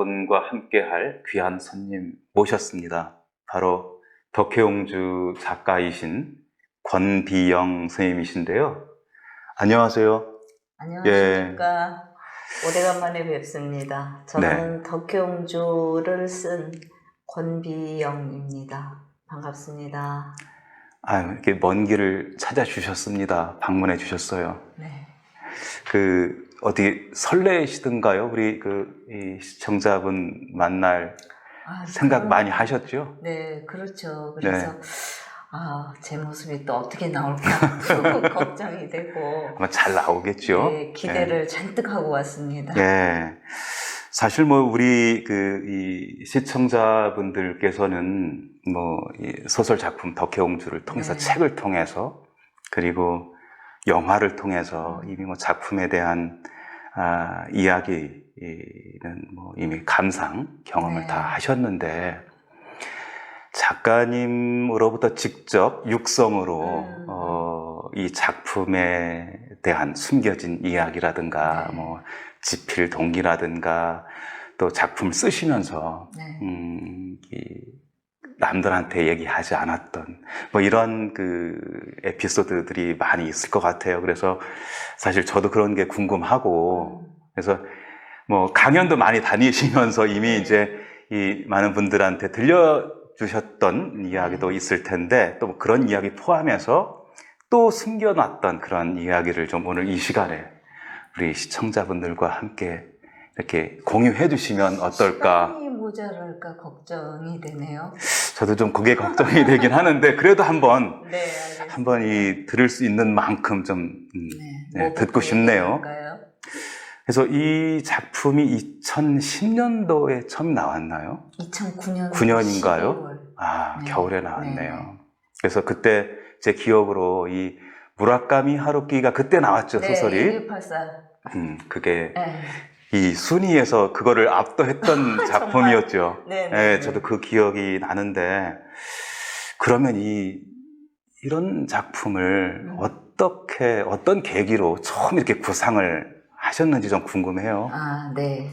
시청자분과 함께할 귀한 손님 모셨습니다. 바로 덕혜옹주 작가이신 권비영 선생님이신데요. 안녕하세요. 안녕하십니까. 오래간만에 뵙습니다. 저는 네. 덕혜옹주를 쓴 권비영입니다. 반갑습니다. 이렇게 먼 길을 찾아주셨습니다. 방문해 주셨어요. 네. 어디 설레시던가요? 우리 이 시청자분 만날 생각 많이 하셨죠? 네, 그렇죠. 그래서 네. 제 모습이 또 어떻게 나올까 걱정이 되고 아마 잘 나오겠죠? 네, 기대를 잔뜩 하고 왔습니다. 네. 사실 우리 이 시청자분들께서는 이 소설 작품 덕혜옹주를 통해서 네. 책을 통해서 그리고 영화를 통해서 이미 작품에 대한 이야기는 이미 감상 경험을 네. 다 하셨는데 작가님으로부터 직접 육성으로 이 작품에 대한 숨겨진 이야기라든가 네. 집필 동기라든가 또 작품을 쓰시면서 네. 남들한테 얘기하지 않았던 이런 에피소드들이 많이 있을 것 같아요. 그래서 사실 저도 그런 게 궁금하고 그래서 강연도 많이 다니시면서 이미 네. 이제 이 많은 분들한테 들려주셨던 이야기도 있을 텐데 또 그런 이야기 포함해서 또 숨겨놨던 그런 이야기를 좀 오늘 이 시간에 우리 시청자분들과 함께 이렇게 공유해 주시면 어떨까? 시간이 모자랄까 걱정이 되네요. 저도 좀 그게 걱정이 되긴 하는데 그래도 한번 네, 알겠습니다. 한번 들을 수 있는 만큼 좀 듣고 싶네요. 얘기할까요? 그래서 이 작품이 2010년도에 처음 나왔나요? 2009년 9년인가요? 12월. 네. 겨울에 나왔네요. 네. 그래서 그때 제 기억으로 이 무라카미 하루키가 그때 나왔죠, 네, 소설이. 1184. 그게 네. 이 순위에서 그거를 압도했던 작품이었죠. 네, 네, 저도 그 기억이 나는데 그러면 이런 작품을 어떤 계기로 처음 이렇게 구상을 하셨는지 좀 궁금해요. 네.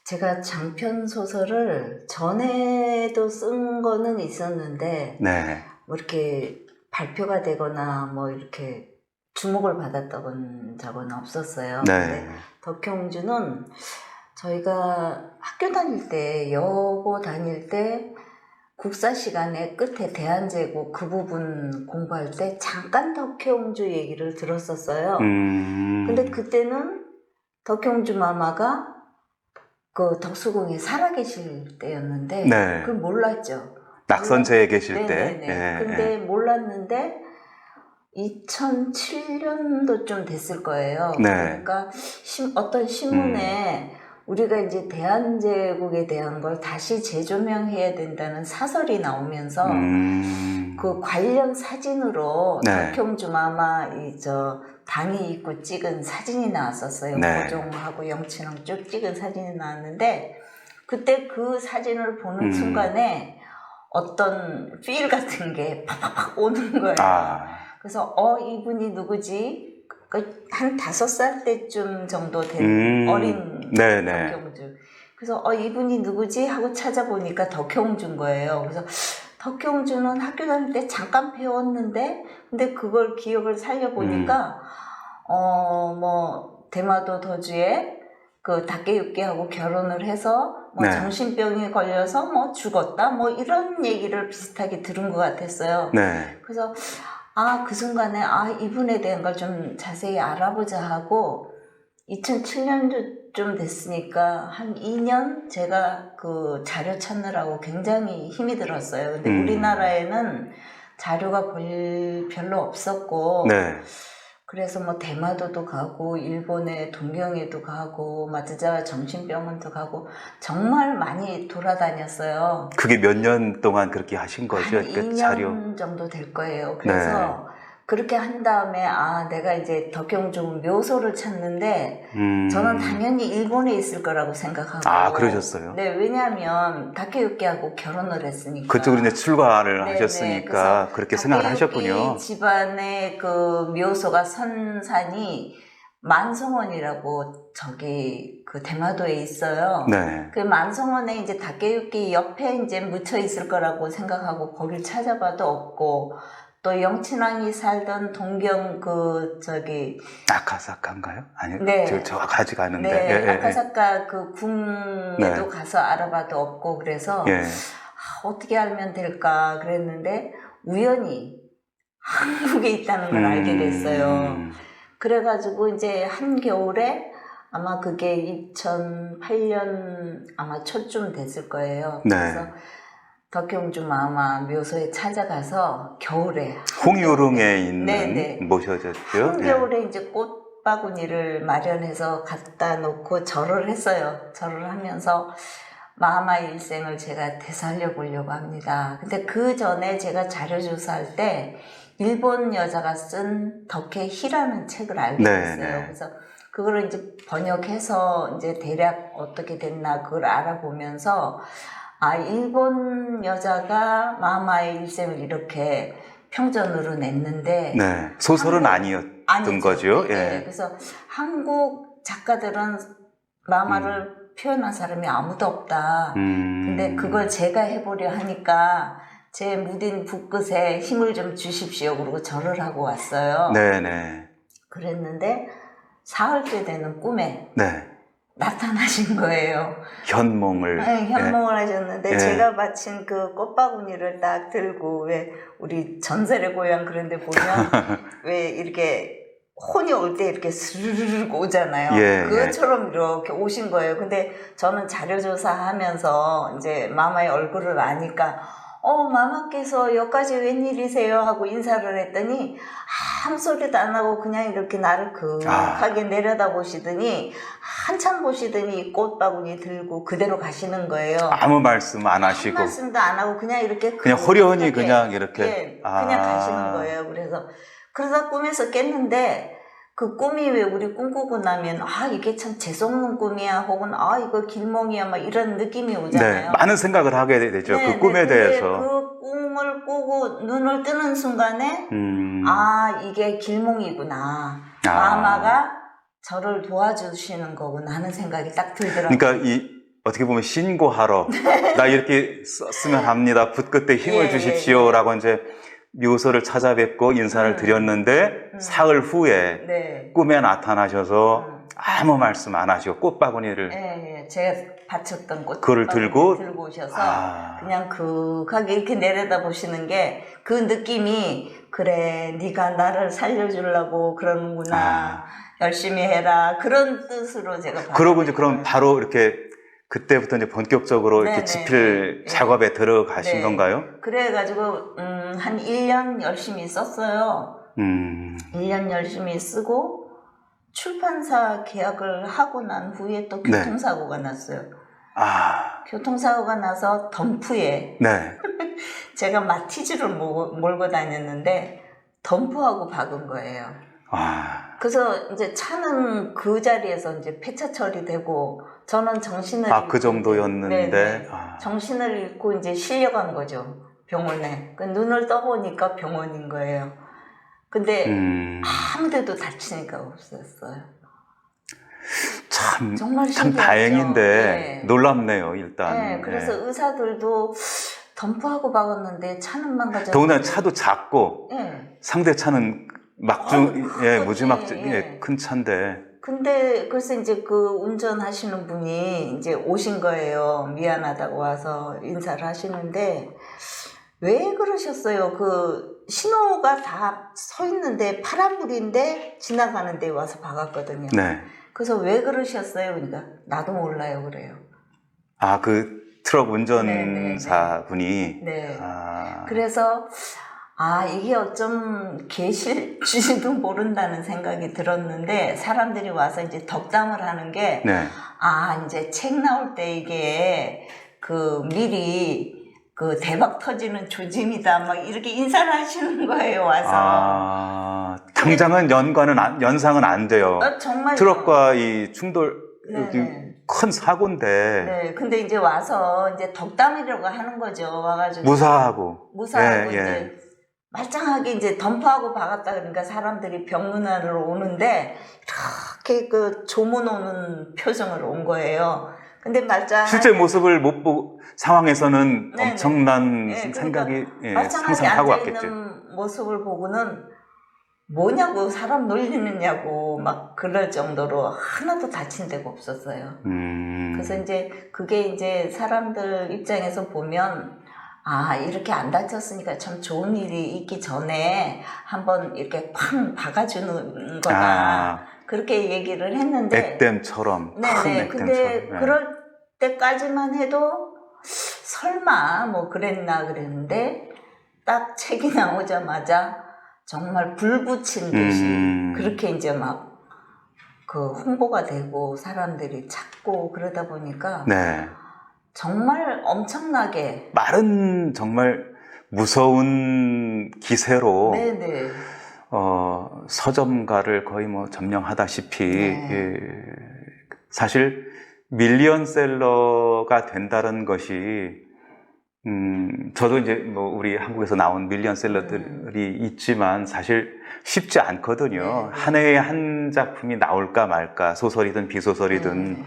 제가 장편 소설을 전에도 쓴 거는 있었는데 네. 이렇게 발표가 되거나 이렇게 주목을 받았던 적은 없었어요. 네. 근데 덕혜옹주는 저희가 학교 다닐 때, 여고 다닐 때 국사 시간에 끝에 대한제국 그 부분 공부할 때 잠깐 덕혜옹주 얘기를 들었었어요. 근데 그때는 덕혜옹주 마마가 그 덕수궁에 살아계실 때였는데 네. 그걸 몰랐죠. 낙선제에 계실 때. 네. 근데 몰랐는데 2007년도쯤 됐을 거예요. 네. 그러니까 어떤 신문에 우리가 이제 대한제국에 대한 걸 다시 재조명해야 된다는 사설이 나오면서 그 관련 사진으로 네. 덕혜옹주 마마 당이 입고 찍은 사진이 나왔었어요. 네. 고종하고 영친왕 쭉 찍은 사진이 나왔는데 그때 그 사진을 보는 순간에 어떤 필 같은 게 팍팍팍 오는 거예요. 그래서 이분이 누구지? 한 5살 때쯤 정도 된 어린 덕혜옹주. 그래서 이분이 누구지? 하고 찾아보니까 덕혜옹주인 거예요. 그래서 덕혜옹주는 학교 다닐 때 잠깐 배웠는데 근데 그걸 기억을 살려보니까 대마도 도주에 그 다케유키하고 결혼을 해서 정신병에 걸려서 죽었다 이런 얘기를 비슷하게 들은 것 같았어요. 네. 그래서 그 순간에 이분에 대한 걸 좀 자세히 알아보자 하고 2007년도쯤 됐으니까 한 2년 제가 그 자료 찾느라고 굉장히 힘이 들었어요. 근데 우리나라에는 자료가 별로 없었고 네. 그래서 대마도도 가고 일본의 동경에도 가고 마츠자와 정신병원도 가고 정말 많이 돌아다녔어요. 그게 몇 년 동안 그렇게 하신 거죠? 한 2년 자료. 정도 될 거예요. 그래서 그렇게 한 다음에 내가 이제 덕혜옹주 묘소를 찾는데 저는 당연히 일본에 있을 거라고 생각하고 그러셨어요? 네, 왜냐하면 다케유키하고 결혼을 했으니까 그쪽으로 이제 출가를 네네. 하셨으니까 그렇게 생각을 하셨군요. 집안의 그 묘소가 선산이 만성원이라고 저기 그 대마도에 있어요. 네. 그 만성원에 이제 다케유키 옆에 이제 묻혀 있을 거라고 생각하고 거길 찾아봐도 없고, 또 영친왕이 살던 동경 그 저기 아카사카인가요? 아니요. 네. 저 아직 아는데. 네, 예, 예, 아카사카 그 궁에도 네. 가서 알아봐도 없고 그래서 예. 어떻게 알면 될까 그랬는데 우연히 한국에 있다는 걸 알게 됐어요. 그래가지고 이제 한겨울에 아마 그게 2008년 아마 초쯤 됐을 거예요. 네. 그래서 덕경주 마마 묘소에 찾아가서 겨울에 홍유릉에 있는 네네. 모셔졌죠. 한겨울에 이제 꽃바구니를 마련해서 갖다 놓고 절을 했어요. 절을 하면서 마마의 일생을 제가 되살려 보려고 합니다. 근데 그 전에 제가 자료조사할 때 일본 여자가 쓴 덕혜 희라는 책을 알게 됐어요. 네. 그래서 그거를 이제 번역해서 이제 대략 어떻게 됐나 그걸 알아보면서 아, 일본 여자가 마마의 일생을 이렇게 평전으로 냈는데 네. 소설은 아니었던 아니죠. 거죠. 예. 네, 그래서 한국 작가들은 마마를 표현한 사람이 아무도 없다. 근데 그걸 제가 해보려 하니까 제 무딘 붓끝에 힘을 좀 주십시오. 그러고 절을 하고 왔어요. 네네. 그랬는데 사흘째 되는 꿈에 네. 나타나신 거예요. 현몽을. 네, 현몽을 하셨는데 예. 제가 마침 그 꽃바구니를 딱 들고 왜 우리 전설의 고향 그런 데 보면 왜 이렇게 혼이 올 때 이렇게 스르르르 오잖아요. 예, 그것처럼 이렇게 오신 거예요. 근데 저는 자료조사하면서 이제 마마의 얼굴을 아니까 마마께서 여기까지 웬일이세요? 하고 인사를 했더니 아무 소리도 안 하고 그냥 이렇게 나를 그하게 내려다보시더니 한참 보시더니 꽃바구니 들고 그대로 가시는 거예요. 아무 말씀 안 한 하시고. 말씀도 안 하고 그냥 이렇게 그냥 호련히 그하게, 그냥 이렇게. 예, 그냥 가시는 거예요. 그래서 그러다 꿈에서 깼는데 그 꿈이 왜 우리 꿈꾸고 나면 이게 참 재수없는 꿈이야 혹은 이거 길몽이야 막 이런 느낌이 오잖아요. 네. 많은 생각을 하게 되죠. 네, 그 꿈에 근데 대해서. 그 꿈을 꾸고 눈을 뜨는 순간에 이게 길몽이구나. 마마가 저를 도와주시는 거구나 하는 생각이 딱 들더라고요. 그러니까 어떻게 보면 신고하러 나 이렇게 썼으면 합니다. 붓끝에 힘을 주십시오라고 이제 묘소를 찾아뵙고 인사를 드렸는데 사흘 후에 네. 꿈에 나타나셔서 아무 말씀 안 하시고 꽃바구니를 제가 바쳤던 그걸 들고 오셔서 그냥 그하게 이렇게 내려다 보시는 게 그 느낌이 그래 네가 나를 살려주려고 그러는구나 열심히 해라 그런 뜻으로 제가 그러고 이제 그럼 바로 이렇게 그때부터 이제 본격적으로 이렇게 집필 작업에 들어가신 건가요? 그래가지고 한 1년 열심히 썼어요. 1년 열심히 쓰고 출판사 계약을 하고 난 후에 또 교통사고가 났어요. 교통사고가 나서 덤프에 제가 마티즈를 몰고 다녔는데 덤프하고 박은 거예요. 그래서 이제 차는 그 자리에서 이제 폐차 처리되고 저는 정신을 잃고 그 정도였는데 정신을 잃고 이제 실려간 거죠. 병원에. 눈을 떠보니까 병원인 거예요. 근데 아무데도 다치니까 없었어요. 정말 참 다행인데 놀랍네요, 일단. 그래서 의사들도 덤프하고 박았는데 차는 망가졌는데 더구나 차도 작고 상대 차는 무지막 큰 차인데. 근데 그래서 이제 그 운전하시는 분이 이제 오신 거예요. 미안하다고 와서 인사를 하시는데 왜 그러셨어요? 그 신호가 다 서 있는데 파란불인데 지나가는데 와서 박았거든요. 그래서 왜 그러셨어요? 그러니까 나도 몰라요 그래요. 그 트럭 운전사분이. 그래서 이게 어쩜 계실지도 모른다는 생각이 들었는데 사람들이 와서 이제 덕담을 하는 게 이제 책 나올 때 이게 미리 대박 터지는 조짐이다 막 이렇게 인사를 하시는 거예요 와서. 당장은 연상은 안 돼요. 정말 트럭과 이 충돌 큰 사고인데. 근데 이제 와서 이제 덕담이라고 하는 거죠. 와가지고 무사하고 이제 말짱하게 이제 덤프하고 박았다 그러니까 사람들이 병문안으로 오는데 이렇게 그 조문 오는 표정으로 온 거예요. 근데 말짱 실제 모습을 못 보고 상황에서는 네네. 엄청난 네, 생각이 말짱하게 상상하고 왔겠죠. 앉아있는 모습을 보고는 뭐냐고 사람 놀리느냐고 막 그럴 정도로 하나도 다친 데가 없었어요. 그래서 이제 그게 이제 사람들 입장에서 보면 아 이렇게 안 다쳤으니까 참 좋은 일이 있기 전에 한번 이렇게 쾅 박아주는 거다. 그렇게 얘기를 했는데 액땜처럼 큰 네네. 액땜처럼. 근데 그럴 때까지만 해도 설마 뭐 그랬나 그랬는데 딱 책이 나오자마자 정말 불 붙인 듯이 그렇게 이제 막 그 홍보가 되고 사람들이 찾고 그러다 보니까 네. 정말 엄청나게 말은 정말 무서운 기세로 네네. 서점가를 거의 뭐 점령하다시피 네. 예, 사실 밀리언셀러가 된다는 것이 저도 이제 뭐 우리 한국에서 나온 밀리언셀러들이 있지만 사실 쉽지 않거든요. 네. 한 해에 한 작품이 나올까 말까 소설이든 비소설이든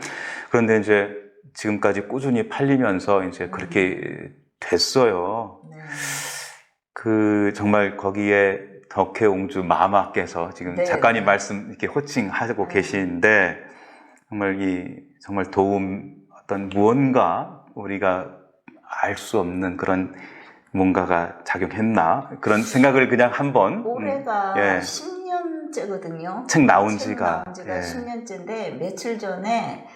그런데 이제 지금까지 꾸준히 팔리면서 이제 그렇게 됐어요. 네. 그 정말 거기에 덕혜옹주 마마께서 지금 네, 작가님 네. 말씀 이렇게 호칭하고 계시는데 정말 도움 어떤 무언가 우리가 알 수 없는 그런 뭔가가 작용했나 그런 생각을 그냥 한번 올해가 예. 10년째거든요. 책 나온 지가 예. 10년째인데 며칠 전에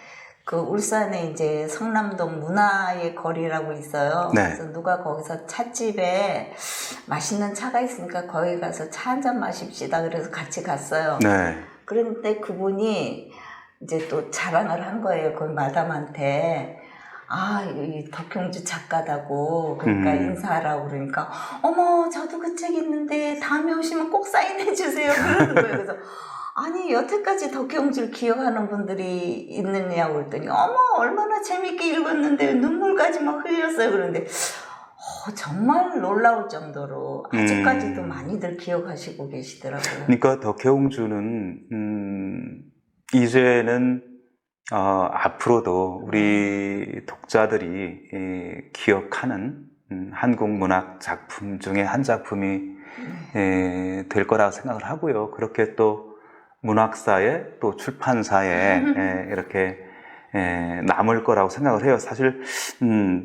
그 울산에 이제 성남동 문화의 거리라고 있어요. 네. 그래서 누가 거기서 찻집에 맛있는 차가 있으니까 거기 가서 차 한잔 마십시다. 그래서 같이 갔어요. 네. 그런데 그분이 이제 또 자랑을 한 거예요. 그 마담한테. 아, 이 덕형주 작가다고. 그러니까 인사하라고 그러니까, 어머, 저도 그 책 있는데 다음에 오시면 꼭 사인해 주세요. 그러는 거예요. 그래서, 아니, 여태까지 덕형주를 기억하는 분들이 있느냐고 그랬더니, 어머, 얼마나 재밌게 읽었는데 눈물까지 막 흘렸어요. 그런데, 정말 놀라울 정도로 아직까지도 많이들 기억하시고 계시더라고요. 그러니까 덕혜옹주는 이제는 앞으로도 우리 독자들이 기억하는 한국 문학 작품 중에 한 작품이 될 거라고 생각을 하고요. 그렇게 또 문학사에 또 출판사에 이렇게 남을 거라고 생각을 해요. 사실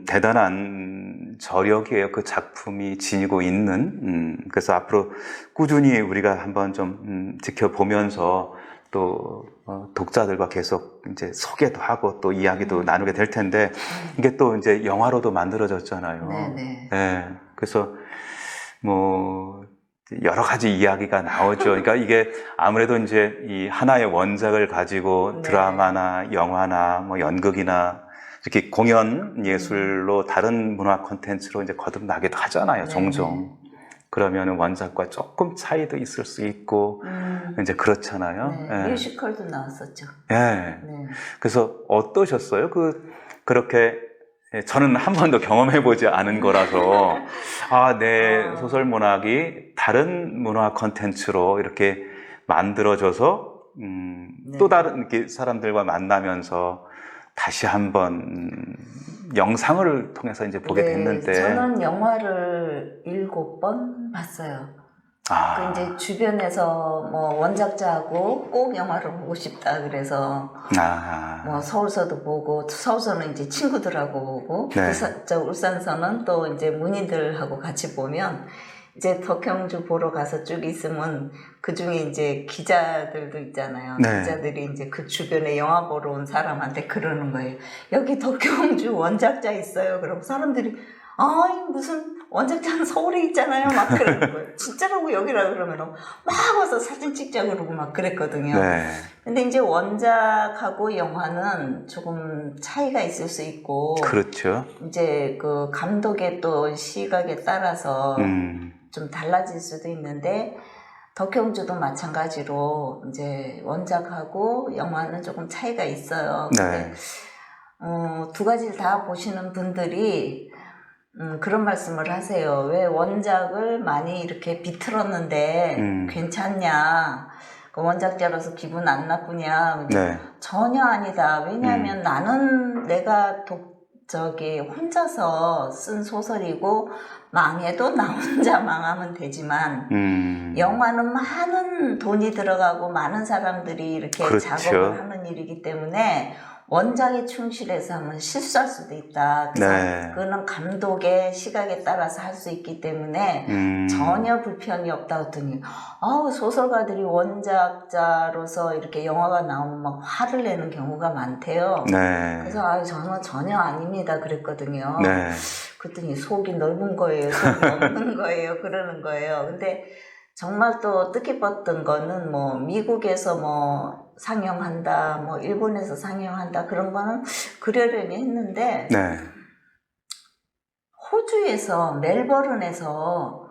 대단한 저력이에요. 그 작품이 지니고 있는 그래서 앞으로 꾸준히 우리가 한번 좀 지켜보면서 또 독자들과 계속 이제 소개도 하고 또 이야기도 나누게 될 텐데 이게 또 이제 영화로도 만들어졌잖아요. 네네. 네, 그래서 뭐 여러 가지 이야기가 나오죠. 그러니까 이게 아무래도 이제 이 하나의 원작을 가지고 드라마나 영화나 뭐 연극이나 이렇게 공연 예술로 다른 문화 콘텐츠로 이제 거듭나기도 하잖아요. 종종. 그러면 원작과 조금 차이도 있을 수 있고 이제 그렇잖아요. 네, 뮤지컬도 나왔었죠. 예. 네. 그래서 어떠셨어요? 그렇게 저는 한 번도 경험해보지 않은 거라서 내 소설 문학이 다른 문화 콘텐츠로 이렇게 만들어져서 또 다른 이렇게 사람들과 만나면서 다시 한번 영상을 통해서 이제 보게 됐는데 저는 영화를 7번 봤어요. 그 이제 주변에서 뭐 원작자하고 꼭 영화를 보고 싶다 그래서 뭐 서울서도 보고 서울서는 이제 친구들하고 보고 저 울산서는 또 이제 문인들하고 같이 보면 이제 덕형주 보러 가서 쭉 있으면 그 중에 이제 기자들도 있잖아요. 기자들이 이제 그 주변에 영화 보러 온 사람한테 그러는 거예요. 여기 덕형주 원작자 있어요. 그러고 사람들이 무슨 원작자는 서울에 있잖아요. 막 그러는 거예요. 진짜라고 여기라 그러면 막 와서 사진 찍자 그러고 막 그랬거든요. 근데 이제 원작하고 영화는 조금 차이가 있을 수 있고. 그렇죠. 이제 그 감독의 또 시각에 따라서 좀 달라질 수도 있는데, 덕형주도 마찬가지로 이제 원작하고 영화는 조금 차이가 있어요. 근데 두 가지를 다 보시는 분들이 그런 말씀을 하세요. 왜 원작을 많이 이렇게 비틀었는데 괜찮냐? 그 원작자로서 기분 안 나쁘냐? 네. 전혀 아니다. 왜냐하면 나는 내가 혼자서 쓴 소설이고 망해도 나 혼자 망하면 되지만 영화는 많은 돈이 들어가고 많은 사람들이 이렇게 그렇죠. 작업을 하는 일이기 때문에 원작에 충실해서 하면 실수할 수도 있다. 그래서 네. 그거는 감독의 시각에 따라서 할 수 있기 때문에 전혀 불편이 없다 했더니 소설가들이 원작자로서 이렇게 영화가 나오면 막 화를 내는 경우가 많대요. 네. 그래서 저는 전혀 아닙니다 그랬거든요. 네. 그랬더니 속이 넓은 거예요. 속이 없는 거예요. 그러는 거예요. 근데 정말 또 뜻깊었던 거는 뭐 미국에서 뭐 상영한다, 뭐 일본에서 상영한다 그런 거는 그러려니 했는데 네. 호주에서 멜버른에서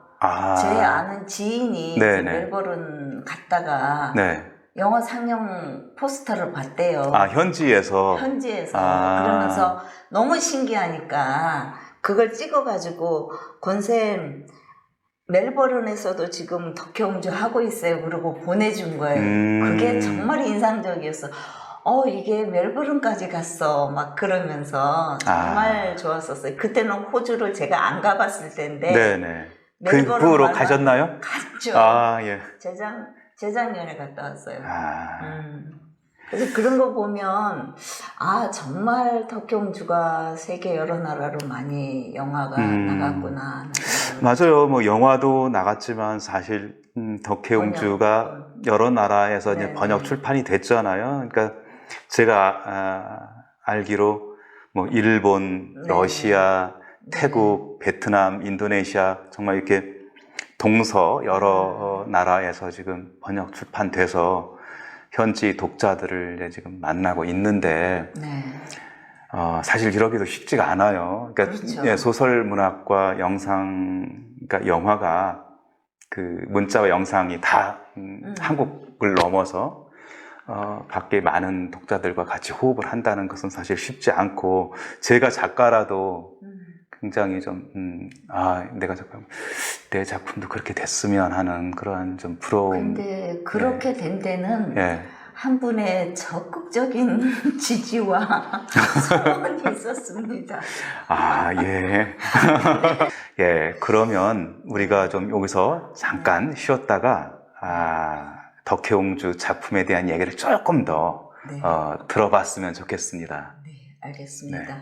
제 아는 지인이 멜버른 갔다가 네. 영화 상영 포스터를 봤대요. 현지에서. 그러면서 너무 신기하니까 그걸 찍어가지고 권쌤 멜버른에서도 지금 덕혜옹주 하고 있어요. 그러고 보내준 거예요. 그게 정말 인상적이었어. 이게 멜버른까지 갔어. 막 그러면서 정말 좋았었어요. 그때는 호주를 제가 안 가봤을 텐데. 네네. 그 후로 가셨나요? 갔죠. 예. 재작년에 갔다 왔어요. 그래서 그런 거 보면 정말 덕혜옹주가 세계 여러 나라로 많이 영화가 나갔구나. 맞아요. 뭐 영화도 나갔지만 사실 덕혜옹주가 여러 나라에서 이제 번역 출판이 됐잖아요. 그러니까 제가 알기로 뭐 일본, 러시아, 태국, 베트남, 인도네시아 정말 이렇게 동서 여러 나라에서 지금 번역 출판돼서 현지 독자들을 지금 만나고 있는데 사실 이러기도 쉽지가 않아요. 그러니까 그렇죠. 소설 문학과 그러니까 영화가 그 문자와 영상이 다 한국을 넘어서 밖에 많은 독자들과 같이 호흡을 한다는 것은 사실 쉽지 않고 제가 작가라도 굉장히 좀 내 작품도 그렇게 됐으면 하는 그런 좀 부러움. 근데 그렇게 된 데는 한 분의 적극적인 지지와 소원이 있었습니다. 예. 그러면 우리가 좀 여기서 잠깐 쉬었다가 덕혜옹주 작품에 대한 얘기를 조금 더 들어봤으면 좋겠습니다. 네, 알겠습니다. 네.